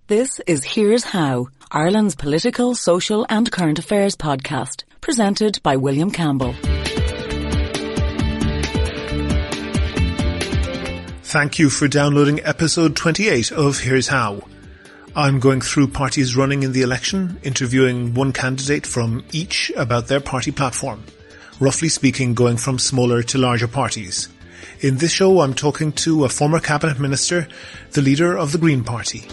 This is Here's How, Ireland's political, social and current affairs podcast, presented by William Campbell. Thank you for downloading episode 28 of Here's How. I'm going through parties running in the election, interviewing one candidate from each about their party platform. Roughly speaking, going from smaller to larger parties. In this show, I'm talking to a former cabinet minister, the leader of the Green Party.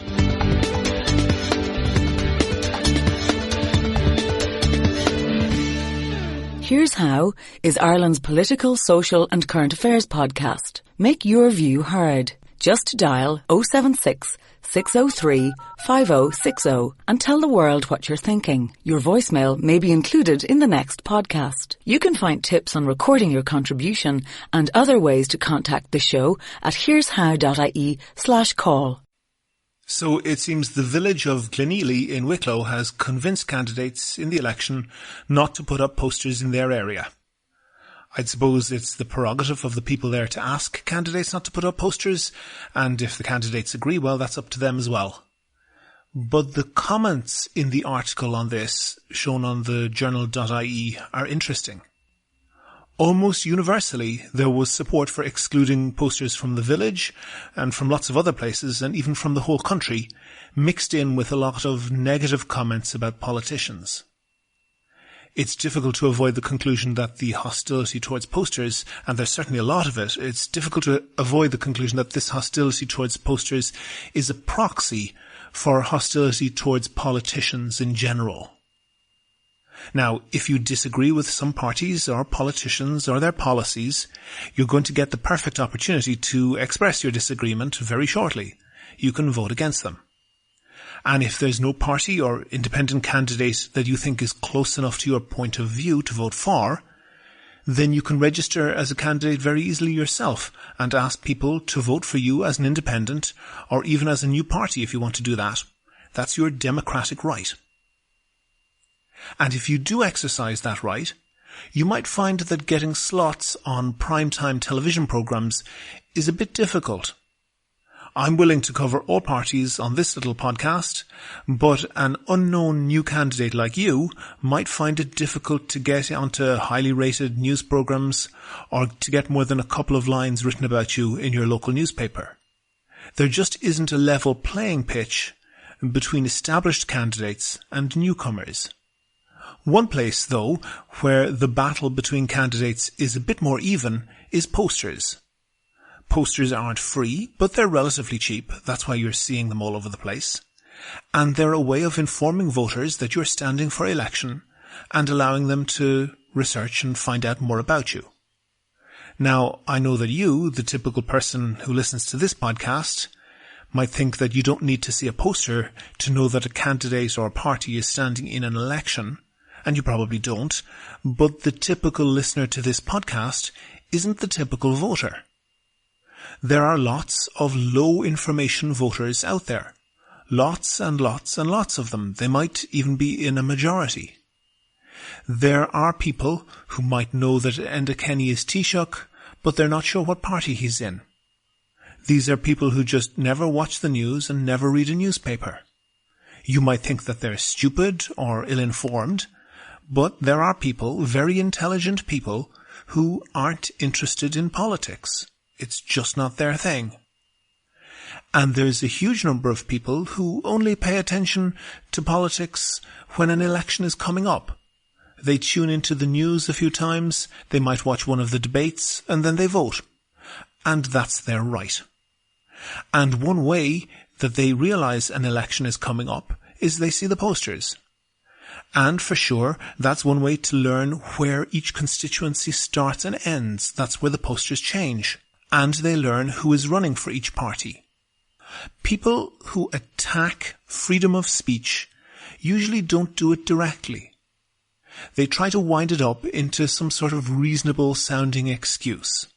Here's How is Ireland's political, social and current affairs podcast. Make your view heard. Just dial 076 603 5060 and tell the world what you're thinking. Your voicemail may be included in the next podcast. You can find tips on recording your contribution and other ways to contact the show at here'show.ie/call. So it seems the village of Glenealy in Wicklow has convinced candidates in the election not to put up posters in their area. I'd suppose it's the prerogative of the people there to ask candidates not to put up posters, and if the candidates agree, well, that's up to them as well. But the comments in the article on this, shown on theJournal.ie, are interesting. Almost universally, there was support for excluding posters from the village and from lots of other places and even from the whole country, mixed in with a lot of negative comments about politicians. It's difficult to avoid the conclusion that the hostility towards posters, and there's certainly a lot of it, it's difficult to avoid the conclusion that this hostility towards posters is a proxy for hostility towards politicians in general. Now, if you disagree with some parties or politicians or their policies, you're going to get the perfect opportunity to express your disagreement very shortly. You can vote against them. And if there's no party or independent candidate that you think is close enough to your point of view to vote for, then you can register as a candidate very easily yourself and ask people to vote for you as an independent or even as a new party if you want to do that. That's your democratic right. And if you do exercise that right, you might find that getting slots on primetime television programs is a bit difficult. I'm willing to cover all parties on this little podcast, but an unknown new candidate like you might find it difficult to get onto highly rated news programs or to get more than a couple of lines written about you in your local newspaper. There just isn't a level playing pitch between established candidates and newcomers. One place, though, where the battle between candidates is a bit more even is posters. Posters aren't free, but they're relatively cheap. That's why you're seeing them all over the place. And they're a way of informing voters that you're standing for election and allowing them to research and find out more about you. Now, I know that you, the typical person who listens to this podcast, might think that you don't need to see a poster to know that a candidate or party is standing in an election, and you probably don't, but the typical listener to this podcast isn't the typical voter. There are lots of low information voters out there. Lots and lots and lots of them. They might even be in a majority. There are people who might know that Enda Kenny is Taoiseach, but they're not sure what party he's in. These are people who just never watch the news and never read a newspaper. You might think that they're stupid or ill-informed, but there are people, very intelligent people, who aren't interested in politics. It's just not their thing. And there's a huge number of people who only pay attention to politics when an election is coming up. They tune into the news a few times, they might watch one of the debates, and then they vote. And that's their right. And one way that they realise an election is coming up is they see the posters. And for sure, that's one way to learn where each constituency starts and ends. That's where the posters change. And they learn who is running for each party. People who attack freedom of speech usually don't do it directly. They try to wind it up into some sort of reasonable sounding excuse.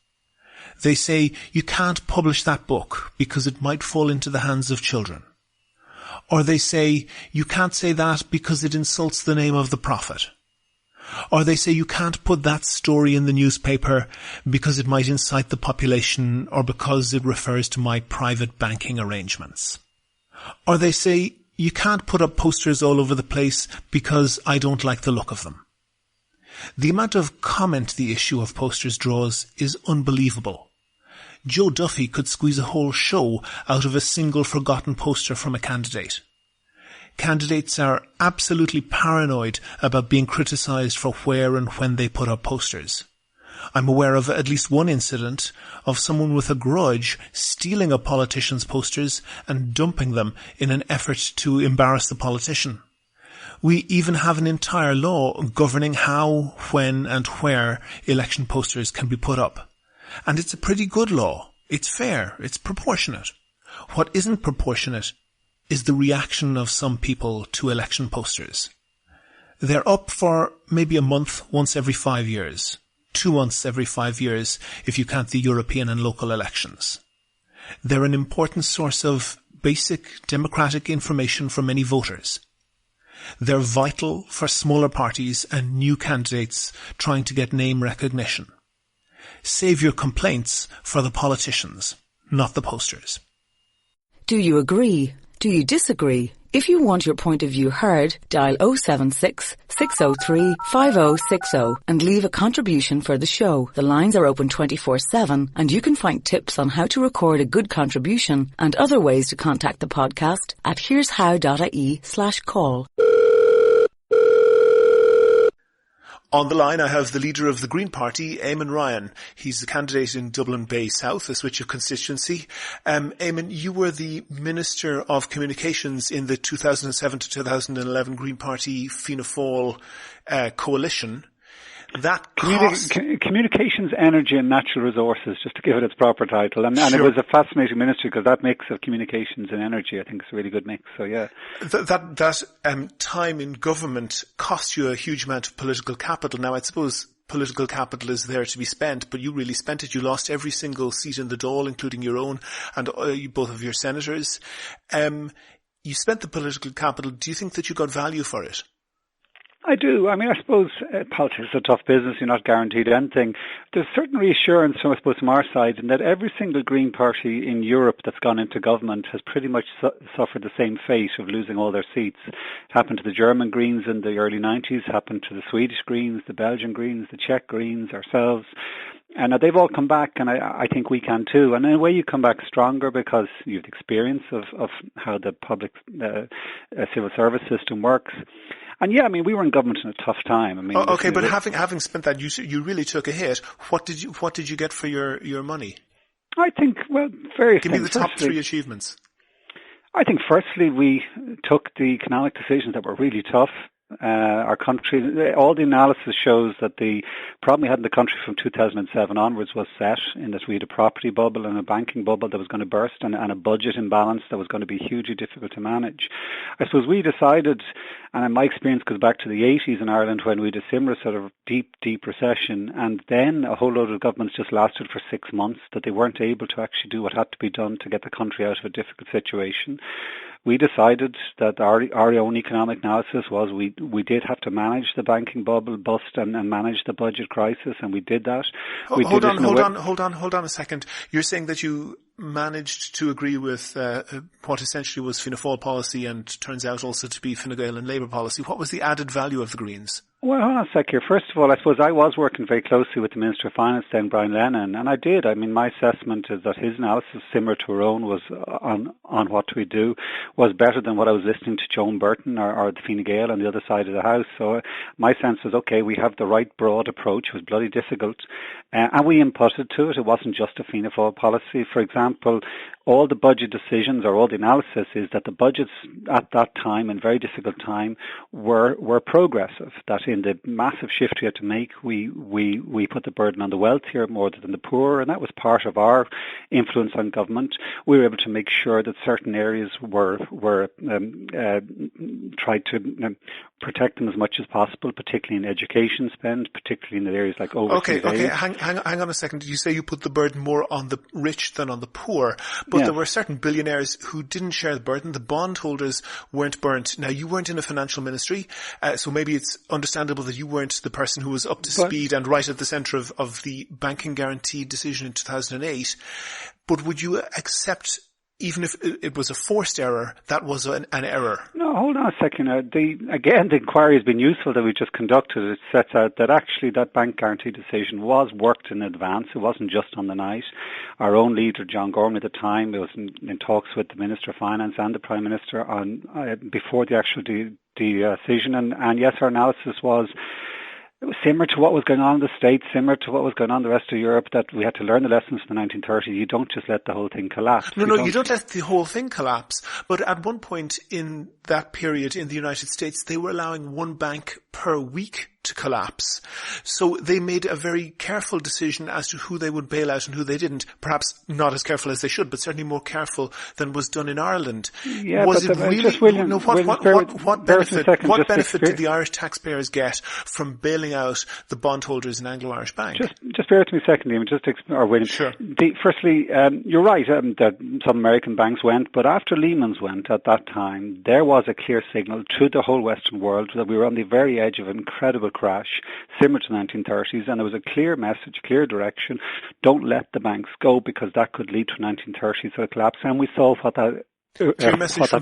They say, you can't publish that book because it might fall into the hands of children. Or they say, you can't say that because it insults the name of the prophet. Or they say you can't put that story in the newspaper because it might incite the population or because it refers to my private banking arrangements. Or they say, you can't put up posters all over the place because I don't like the look of them. The amount of comment the issue of posters draws is unbelievable. Joe Duffy could squeeze a whole show out of a single forgotten poster from a candidate. Candidates are absolutely paranoid about being criticised for where and when they put up posters. I'm aware of at least one incident of someone with a grudge stealing a politician's posters and dumping them in an effort to embarrass the politician. We even have an entire law governing how, when and where election posters can be put up. And it's a pretty good law. It's fair. It's proportionate. What isn't proportionate is the reaction of some people to election posters. They're up for maybe a month once every 5 years. 2 months every 5 years if you count the European and local elections. They're an important source of basic democratic information for many voters. They're vital for smaller parties and new candidates trying to get name recognition. Save your complaints for the politicians, not the posters. Do you agree? Do you disagree? If you want your point of view heard, dial 076 603 5060 and leave a contribution for the show. The lines are open 24/7 and you can find tips on how to record a good contribution and other ways to contact the podcast at here'show.ie/call. On the line, I have the leader of the Green Party, Eamon Ryan. He's the candidate in Dublin Bay South, a switch of constituency. Eamon, you were the Minister of Communications in the 2007 to 2011 Green Party Fianna Fáil coalition. That Communications, Energy and Natural Resources, just to give it its proper title. And it was a fascinating ministry because that mix of communications and energy, I think, is a really good mix. So, yeah. That time in government cost you a huge amount of political capital. Now, I suppose political capital is there to be spent, but you really spent it. You lost every single seat in the Dáil, including your own and both of your senators. You spent the political capital. Do you think that you got value for it? I do. I mean, I suppose politics is a tough business. You're not guaranteed anything. There's certain reassurance, I suppose, from our side in that every single Green Party in Europe that's gone into government has pretty much suffered the same fate of losing all their seats. It happened to the German Greens in the early 90s, happened to the Swedish Greens, the Belgian Greens, the Czech Greens, ourselves. And they've all come back, and I think we can too. And in a way, you come back stronger because you have experience of how the public civil service system works. And yeah, I mean, we were in government in a tough time. I mean, okay, but having spent that, you really took a hit. What did you get for your money? I think, well, various things. Give me the top three achievements. I think firstly, we took the economic decisions that were really tough. Our country, all the analysis shows that the problem we had in the country from 2007 onwards was set in that we had a property bubble and a banking bubble that was going to burst and a budget imbalance that was going to be hugely difficult to manage. I suppose we decided, and my experience goes back to the 80s in Ireland when we had a similar sort of deep recession, and then a whole load of governments just lasted for 6 months, that they weren't able to actually do what had to be done to get the country out of a difficult situation. We decided that our own economic analysis was we did have to manage the banking bubble bust and manage the budget crisis, and we did that. Hold on a second. You're saying that you managed to agree with what essentially was Fianna Fáil policy and turns out also to be Fine Gael and Labour policy. What was the added value of the Greens? Well, hold on a sec here. First of all, I suppose I was working very closely with the Minister of Finance then, Brian Lennon, and I did. I mean, my assessment is that his analysis, similar to our own, was on what we do, was better than what I was listening to Joan Burton or the Fine Gael on the other side of the house. So my sense was, okay, we have the right broad approach. It was bloody difficult. And we inputted to it. It wasn't just a Fianna Fáil policy. For example, all the budget decisions or all the analysis is that the budgets at that time, in very difficult time, were progressive. That in the massive shift we had to make, we put the burden on the wealthier more than the poor, and that was part of our influence on government. We were able to make sure that certain areas were tried to protect them as much as possible, particularly in education spend, particularly in the areas like overseas aid. Hang on a second. Did you say you put the burden more on the rich than on the poor? But there were certain billionaires who didn't share the burden. The bondholders weren't burnt. Now, you weren't in a financial ministry, so maybe it's understandable that you weren't the person who was up to speed and right at the centre of the banking guarantee decision in 2008. But would you accept even if it was a forced error, that was an error. No, hold on a second. The inquiry has been useful that we just conducted. It sets out that actually that bank guarantee decision was worked in advance. It wasn't just on the night. Our own leader, John Gorman, at the time, was in talks with the Minister of Finance and the Prime Minister before the actual decision. And yes, our analysis was similar to what was going on in the States, similar to what was going on in the rest of Europe, that we had to learn the lessons from the 1930s. You don't just let the whole thing collapse. No, you don't let the whole thing collapse. But at one point in that period in the United States, they were allowing one bank per week to collapse. So they made a very careful decision as to who they would bail out and who they didn't. Perhaps not as careful as they should, but certainly more careful than was done in Ireland. Yeah, was but it really? What benefit did the Irish taxpayers get from bailing out the bondholders in Anglo-Irish Bank? Just bear with me a second, Eamon. Sure. Firstly, you're right that some American banks went, but after Lehman's went at that time, there was a clear signal to the whole Western world that we were on the very edge of an incredible crash, similar to the 1930s, and there was a clear message, clear direction. Don't let the banks go, because that could lead to 1930s sort of collapse. And we saw what that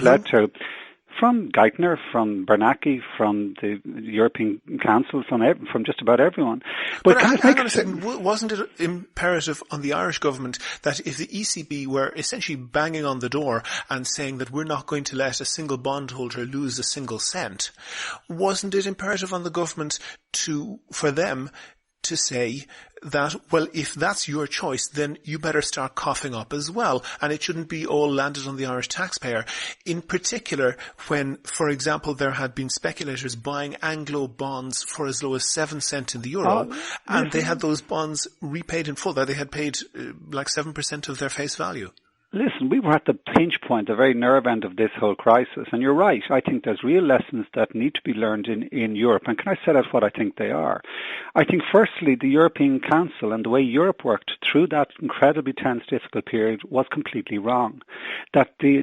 led to. From Geithner, from Bernanke, from the European Council, from just about everyone. But hang on a second, wasn't it imperative on the Irish government that if the ECB were essentially banging on the door and saying that we're not going to let a single bondholder lose a single cent, wasn't it imperative on the government for them to say that, well, if that's your choice, then you better start coughing up as well, and it shouldn't be all landed on the Irish taxpayer. In particular, when, for example, there had been speculators buying Anglo bonds for as low as 7 cents in the euro, and they had those bonds repaid in full. They had paid like 7% of their face value. Listen, we were at the pinch point, the very nerve end of this whole crisis. And you're right. I think there's real lessons that need to be learned in Europe. And can I set out what I think they are? I think, firstly, the European Council and the way Europe worked through that incredibly tense, difficult period was completely wrong. That the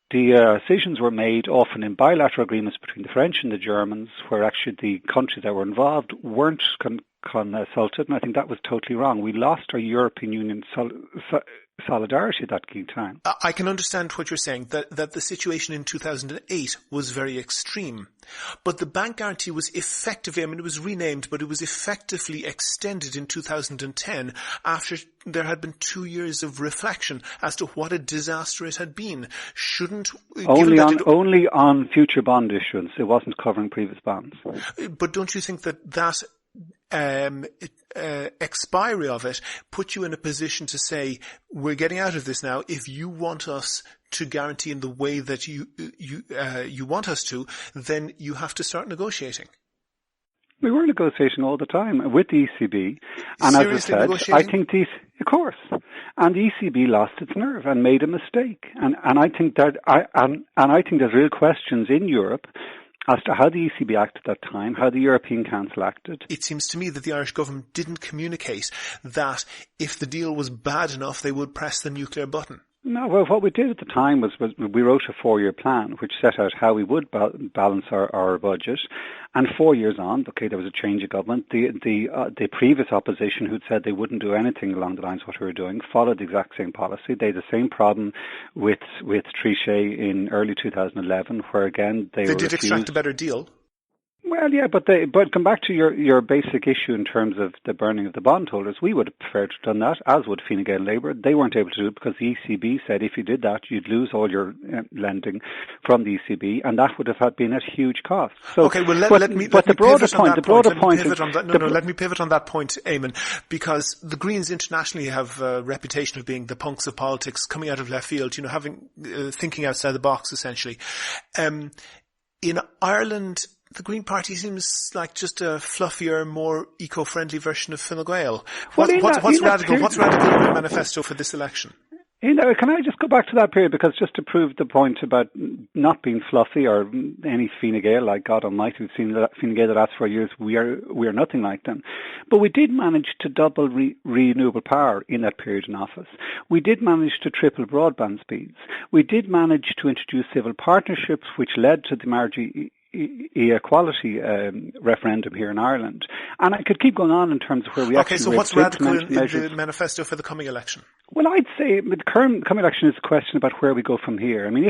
decisions were made often in bilateral agreements between the French and the Germans, where actually the countries that were involved weren't consulted. And I think that was totally wrong. We lost our European Union solidarity at that key time. I can understand what you're saying, that the situation in 2008 was very extreme. But the bank guarantee was effectively, it was renamed, but it was effectively extended in 2010 after there had been 2 years of reflection as to what a disaster it had been. Only on future bond issuance. It wasn't covering previous bonds. But don't you think that expiry of it put you in a position to say, we're getting out of this now. If you want us to guarantee in the way that you want us to, then you have to start negotiating. We were negotiating all the time with the ECB, and Seriously, as I said, I think of course, and the ECB lost its nerve and made a mistake, and I think that I think there's real questions in Europe as to how the ECB acted at that time, how the European Council acted. It seems to me that the Irish government didn't communicate that if the deal was bad enough, they would press the nuclear button. No, well, what we did at the time was we wrote a 4-year plan which set out how we would balance our budget. And 4 years on, okay, there was a change of government. The previous opposition, who'd said they wouldn't do anything along the lines of what we were doing, followed the exact same policy. They had the same problem with Trichet in early 2011, where again they did extract a better deal. Well, yeah, but come back to your basic issue in terms of the burning of the bondholders. We would have preferred to have done that, as would Fine Gael Labour. They weren't able to do it because the ECB said if you did that, you'd lose all your lending from the ECB, and that would have been at huge cost. So, okay, well, let me pivot on that point, Eamon, because the Greens internationally have a reputation of being the punks of politics, coming out of left field, thinking outside the box, essentially. In Ireland, the Green Party seems like just a fluffier, more eco-friendly version of Fine Gael. What's radical in the manifesto for this election? Can I just go back to that period, because just to prove the point about not being fluffy or any Fine Gael, like God Almighty, we've seen Fine Gael the last 4 years, we are nothing like them. But we did manage to double renewable power in that period in office. We did manage to triple broadband speeds. We did manage to introduce civil partnerships, which led to the marriage equality referendum here in Ireland. And I could keep going on in terms of where we actually... Okay, so what's radical in the manifesto for the coming election? Well, I'd say the coming election is a question about where we go from here. I mean,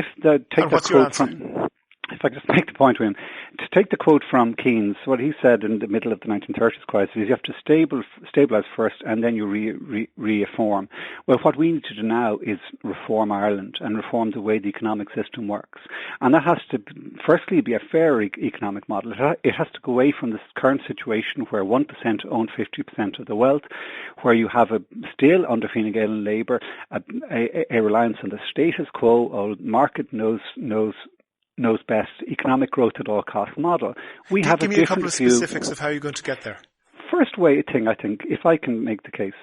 if I just make the point, William, to take the quote from Keynes, what he said in the middle of the 1930s crisis is you have to stabilise first and then you reform. Well, what we need to do now is reform Ireland and reform the way the economic system works. And that has to, firstly, be a fair economic model. It has to go away from this current situation where 1% own 50% of the wealth, where you have still under Fine Gael and Labour, a reliance on the status quo, market knows best, economic growth at all costs model. Give me a couple of specifics of how you're going to get there. First thing, I think, if I can make the case,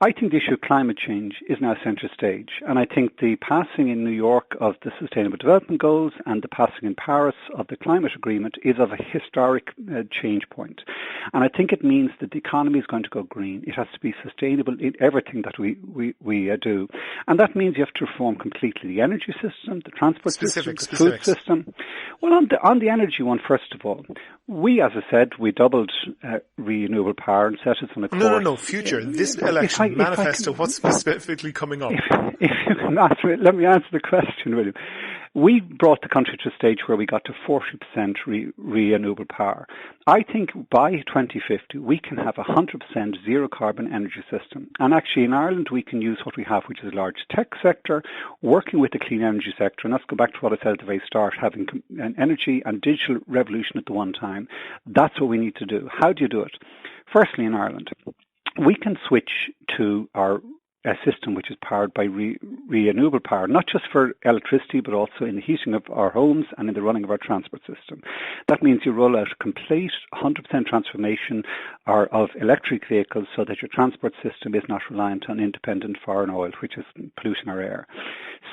I think the issue of climate change is now centre stage. And I think the passing in New York of the Sustainable Development Goals and the passing in Paris of the climate agreement is of a historic change point. And I think it means that the economy is going to go green. It has to be sustainable in everything that we do. And that means you have to reform completely the energy system, the transport system, the food system. Well, on the energy one, first of all, we, as I said, we doubled renewable power and set us on a course. No, future. This election manifesto, what's specifically coming up? If you can answer it, let me answer the question, William. We brought the country to a stage where we got to 40% renewable power. I think by 2050 we can have a 100% zero carbon energy system. And actually in Ireland we can use what we have, which is a large tech sector, working with the clean energy sector. And let's go back to what I said at the very start, having an energy and digital revolution at the one time. That's what we need to do. How do you do it? Firstly, in Ireland, we can switch to our a system which is powered by renewable power, not just for electricity, but also in the heating of our homes and in the running of our transport system. That means you roll out a complete 100% transformation of electric vehicles so that your transport system is not reliant on independent foreign oil, which is polluting our air.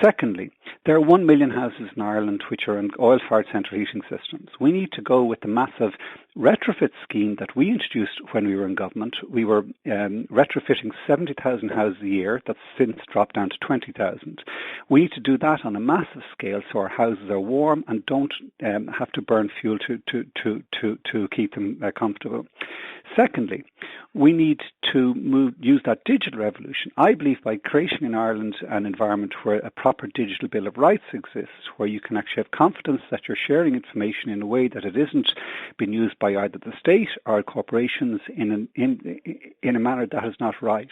Secondly, there are 1 million houses in Ireland which are in oil-fired central heating systems. We need to go with the massive retrofit scheme that we introduced when we were in government. We were retrofitting 70,000 houses a year. That's since dropped down to 20,000. We need to do that on a massive scale so our houses are warm and don't have to burn fuel to keep them comfortable. Secondly, we need to use that digital revolution. I believe by creating in Ireland an environment where a proper digital bill of rights exists, where you can actually have confidence that you're sharing information in a way that it isn't being used by either the state or corporations in a manner that is not right,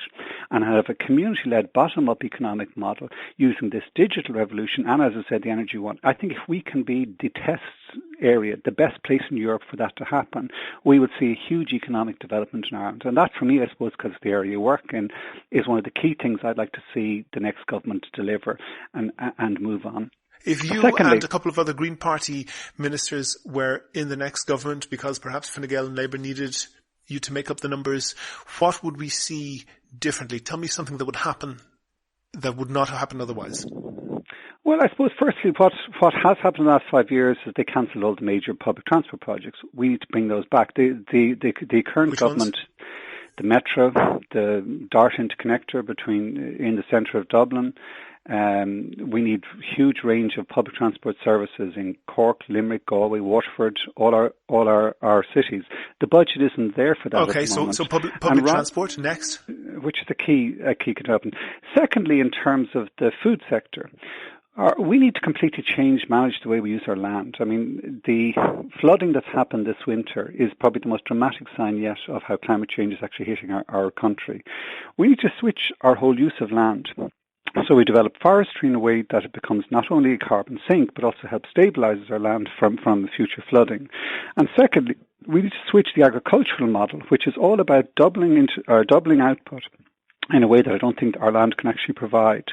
and have a community-led bottom-up economic model using this digital revolution and, as I said, the energy one. I think if we can be the test area, the best place in Europe for that to happen, we would see a huge economic development in Ireland. And that, for me, I suppose, because of the area you work in, is one of the key things I'd like to see the next government deliver and move on. If you and a couple of other Green Party ministers were in the next government, because perhaps Fine Gael and Labour needed you to make up the numbers, what would we see differently? Tell me something that would happen that would not have happened otherwise. Well, I suppose firstly what has happened in the last 5 years is they cancelled all the major public transport projects. We need to bring those back. The current Which government, ones? the Metro, the Dáil interconnector in the centre of Dublin. We need huge range of public transport services in Cork, Limerick, Galway, Waterford, all our cities. The budget isn't there for that. Okay, at the moment. so public transport next, which is a key component. Secondly, in terms of the food sector, we need to completely manage the way we use our land. I mean, the flooding that's happened this winter is probably the most dramatic sign yet of how climate change is actually hitting our country. We need to switch our whole use of land. So we develop forestry in a way that it becomes not only a carbon sink, but also helps stabilise our land from the future flooding. And secondly, we need to switch the agricultural model, which is all about doubling output in a way that I don't think our land can actually provide,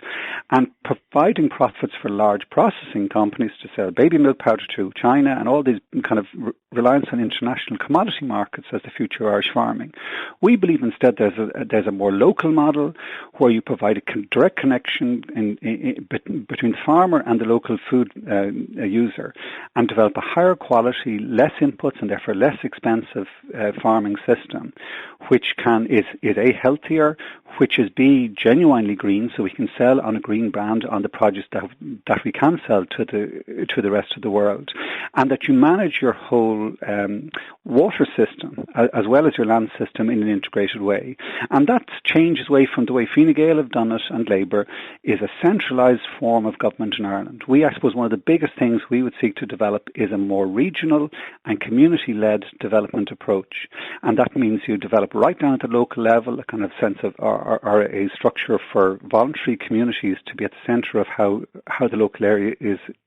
and providing profits for large processing companies to sell baby milk powder to China and all these kind of reliance on international commodity markets as the future of Irish farming. We believe instead there's a more local model where you provide a direct connection between the farmer and the local food user, and develop a higher quality, less inputs and therefore less expensive farming system, which is a healthier, which is be genuinely green, so we can sell on a green brand on the produce that we can sell to the rest of the world, and that you manage your whole water system as well as your land system in an integrated way. And that changes away from the way Fine Gael have done it, and Labour is a centralised form of government in Ireland. I suppose one of the biggest things we would seek to develop is a more regional and community-led development approach. And that means you develop right down at the local level a kind of sense of, or a structure for voluntary communities to be at the centre of how the local area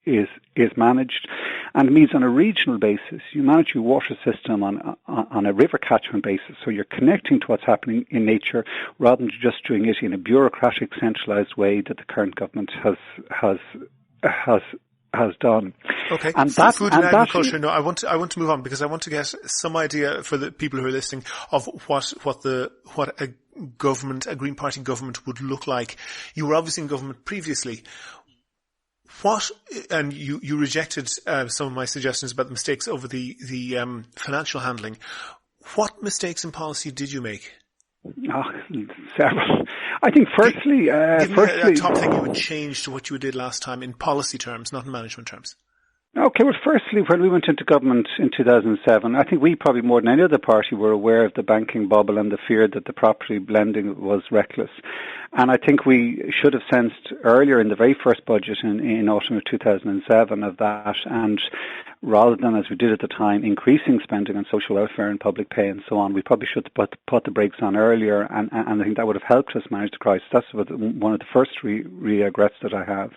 is managed. And it means on a regional basis, you manage your water system on a river catchment basis, so you're connecting to what's happening in nature rather than just doing it in a bureaucratic, centralised way that the current government has done. Okay. And food and agriculture. No, I want to move on because I want to get some idea for the people who are listening of what a Green Party government would look like. You were obviously in government previously. And you rejected some of my suggestions about the mistakes over the financial handling. What mistakes in policy did you make? Several. I think firstly... Give me a top thing you would change to what you did last time in policy terms, not in management terms. Okay, well, firstly, when we went into government in 2007, I think we probably more than any other party were aware of the banking bubble and the fear that the property lending was reckless. And I think we should have sensed earlier in the very first budget in autumn of 2007 of that, and rather than, as we did at the time, increasing spending on social welfare and public pay and so on, we probably should have put the brakes on earlier, and I think that would have helped us manage the crisis. That's one of the first regrets that I have.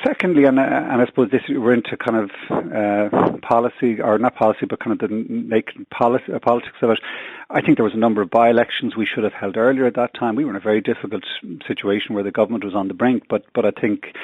Secondly, and I suppose we're into kind of policy, or not policy, but kind of the naked politics of it. I think there was a number of by-elections we should have held earlier at that time. We were in a very difficult situation where the government was on the brink, but I think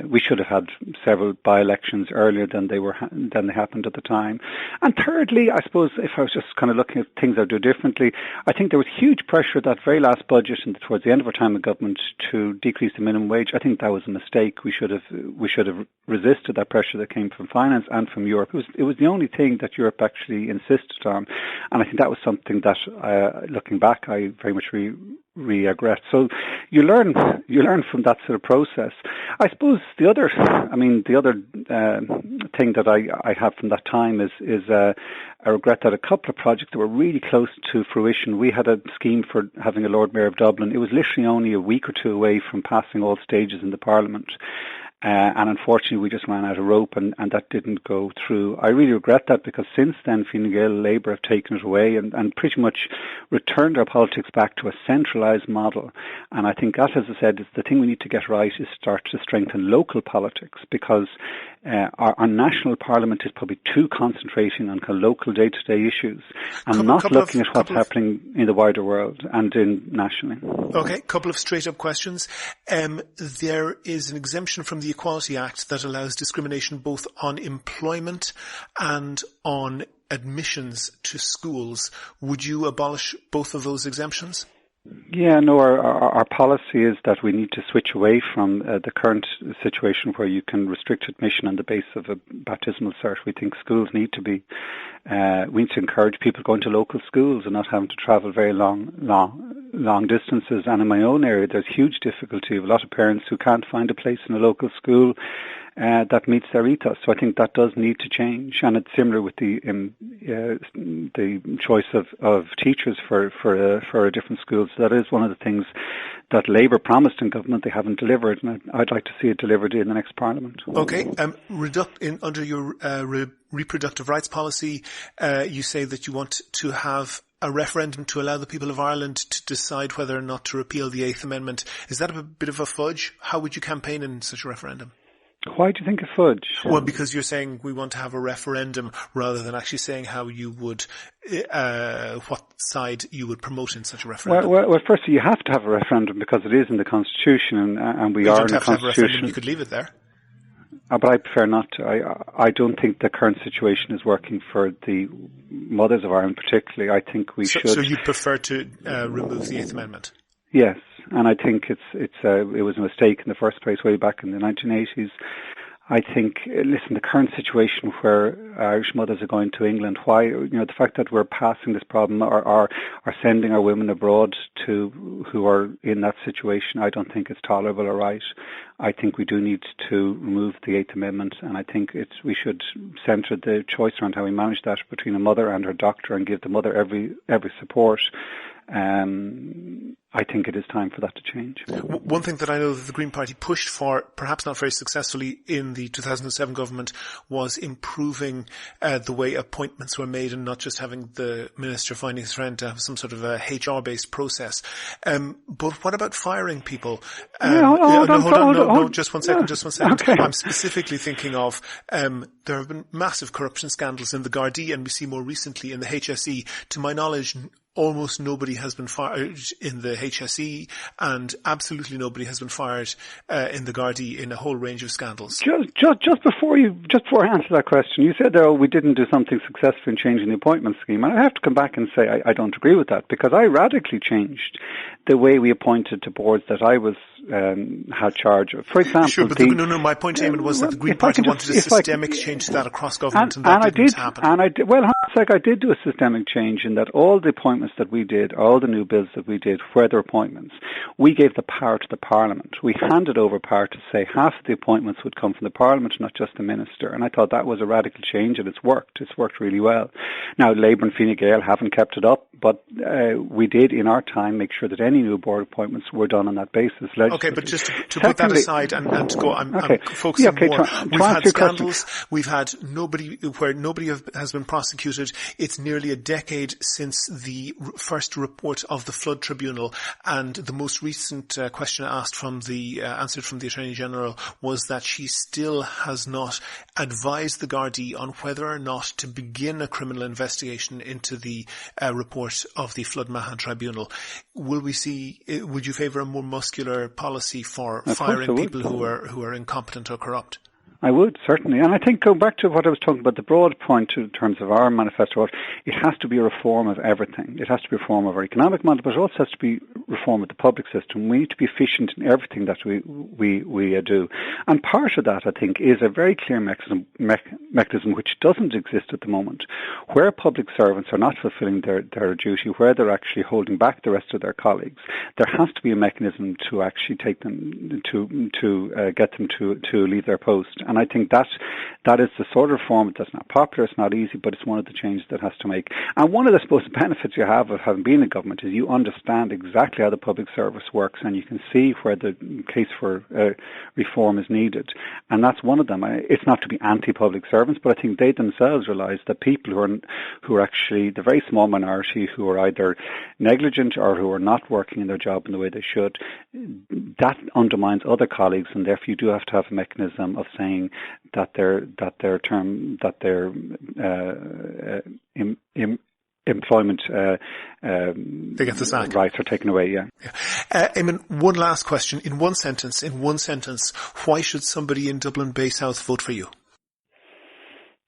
we should have had several by-elections earlier than they happened at the time. And thirdly, I suppose if I was just kind of looking at things I'd do differently, I think there was huge pressure at that very last budget and towards the end of our time in government to decrease the minimum wage. I think that was a mistake. We should have resisted that pressure that came from finance and from Europe. It was the only thing that Europe actually insisted on, and I think that was something that, looking back, I very much regret. So you learn from that sort of process. I suppose the other thing that I have from that time is a regret that a couple of projects that were really close to fruition. We had a scheme for having a Lord Mayor of Dublin. It was literally only a week or two away from passing all stages in the Parliament. And unfortunately, we just ran out of rope, and that didn't go through. I really regret that, because since then, Fine Gael Labour have taken it away and pretty much returned our politics back to a centralised model. And I think that, as I said, is the thing we need to get right, is start to strengthen local politics, because our national parliament is probably too concentrating on kind of local day-to-day issues and not looking at what's happening in the wider world and nationally. Okay, couple of straight-up questions. There is an exemption from the Equality Act that allows discrimination both on employment and on admissions to schools. Would you abolish both of those exemptions? Yeah, no, our policy is that we need to switch away from the current situation where you can restrict admission on the basis of a baptismal cert. We think schools need to be, we need to encourage people going to local schools and not having to travel very long distances. And in my own area, there's huge difficulty of a lot of parents who can't find a place in a local school that meets their ethos. So I think that does need to change, and it's similar with the choice of teachers for different schools. So that is one of the things that Labour promised in government they haven't delivered, and I'd like to see it delivered in the next Parliament. Okay, under your reproductive rights policy, you say that you want to have a referendum to allow the people of Ireland to decide whether or not to repeal the Eighth Amendment. Is that a bit of a fudge? How would you campaign in such a referendum? Why do you think a fudge? Well, because you're saying we want to have a referendum rather than actually saying how you would, what side you would promote in such a referendum. Well, firstly, you have to have a referendum because it is in the Constitution, and we are in the Constitution. You don't have to have a referendum, you could leave it there. But I prefer not to. I don't think the current situation is working for the mothers of Ireland particularly. I think we should. So you prefer to remove the Eighth Amendment? Yes, and I think it was a mistake in the first place way back in the 1980s. I think, listen, the current situation where Irish mothers are going to England, why, the fact that we're passing this problem or sending our women abroad who are in that situation, I don't think it's tolerable or right. I think we do need to remove the Eighth Amendment, and I think we should centre the choice around how we manage that between a mother and her doctor and give the mother every support. I think it is time for that to change. One thing that I know that the Green Party pushed for, perhaps not very successfully in the 2007 government, was improving the way appointments were made and not just having the Minister finding his friend to have some sort of a HR-based process. But what about firing people? Hold on, just one second. Okay. I'm specifically thinking of, there have been massive corruption scandals in the Gardaí, and we see more recently in the HSE. To my knowledge, almost nobody has been fired in the HSE, and absolutely nobody has been fired in the Gardaí in a whole range of scandals. Just before I answer that question, you said we didn't do something successful in changing the appointment scheme, and I have to come back and say I don't agree with that, because I radically changed the way we appointed to boards that I was had charge of. For example, sure, but my point, Eamon, was that the Green Party wanted a systemic change to that across government, and that didn't happen. And I did do a systemic change in that all the appointments that we did, all the new bills that we did, were their appointments, we gave the power to the Parliament. We handed over power to say half of the appointments would come from the Parliament, not just the Minister. And I thought that was a radical change, and it's worked. It's worked really well. Now, Labour and Fine Gael haven't kept it up, but we did in our time make sure that any new board appointments were done on that basis. Okay, but just to put that aside and to go, I'm focusing more. We've had scandals. We've had nobody has been prosecuted. It's nearly a decade since the first report of the Flood Tribunal, and the most recent question answered from the Attorney General was that she still has not advised the Gardaí on whether or not to begin a criminal investigation into the report of the Flood Mahon Tribunal. Would you favour a more muscular policy for firing people who are incompetent or corrupt? I would, certainly. And I think, going back to what I was talking about, the broad point in terms of our manifesto, it has to be a reform of everything. It has to be a reform of our economic model, but it also has to be reform of the public system. We need to be efficient in everything that we do. And part of that, I think, is a very clear mechanism which doesn't exist at the moment, where public servants are not fulfilling their duty, where they're actually holding back the rest of their colleagues. There has to be a mechanism to actually take them to get them to leave their post. And I think that is the sort of reform that's not popular, it's not easy, but it's one of the changes that has to make. And one of the, I suppose, benefits you have of having been in government is you understand exactly how the public service works, and you can see where the case for reform is needed. And that's one of them. It's not to be anti-public servants, but I think they themselves realise that people who are actually the very small minority who are either negligent or who are not working in their job in the way they should, that undermines other colleagues, and therefore you do have to have a mechanism of saying that their employment they get the sack. Rights are taken away. Yeah. Eamon, one last question. In one sentence, why should somebody in Dublin Bay South vote for you?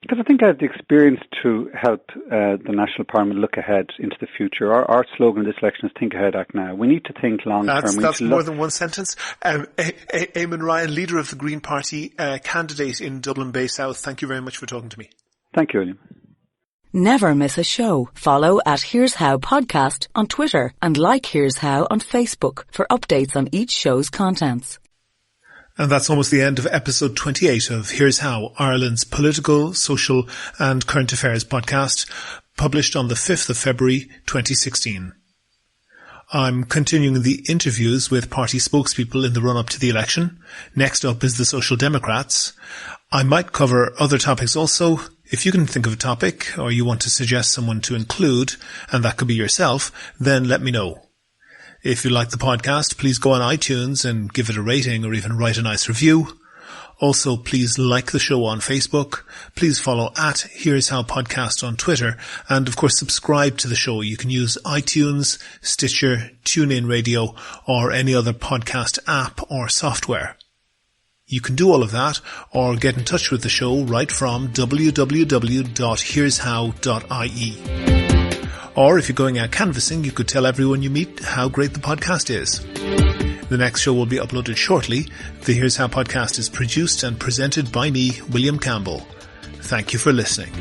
Because I think I have the experience to help the National Parliament look ahead into the future. Our slogan in this election is Think Ahead, Act Now. We need to think long term. That's more than one sentence. Eamon Ryan, leader of the Green Party, candidate in Dublin Bay South, thank you very much for talking to me. Thank you, William. Never miss a show. Follow at Here's How Podcast on Twitter and like Here's How on Facebook for updates on each show's contents. And that's almost the end of episode 28 of Here's How, Ireland's political, social and current affairs podcast, published on the 5th of February 2016. I'm continuing the interviews with party spokespeople in the run-up to the election. Next up is the Social Democrats. I might cover other topics also. If you can think of a topic or you want to suggest someone to include, and that could be yourself, then let me know. If you like the podcast, please go on iTunes and give it a rating or even write a nice review. Also, please like the show on Facebook. Please follow at Here's How Podcast on Twitter. And of course, subscribe to the show. You can use iTunes, Stitcher, TuneIn Radio, or any other podcast app or software. You can do all of that or get in touch with the show right from www.here'show.ie. Or if you're going out canvassing, you could tell everyone you meet how great the podcast is. The next show will be uploaded shortly. The Here's How podcast is produced and presented by me, William Campbell. Thank you for listening.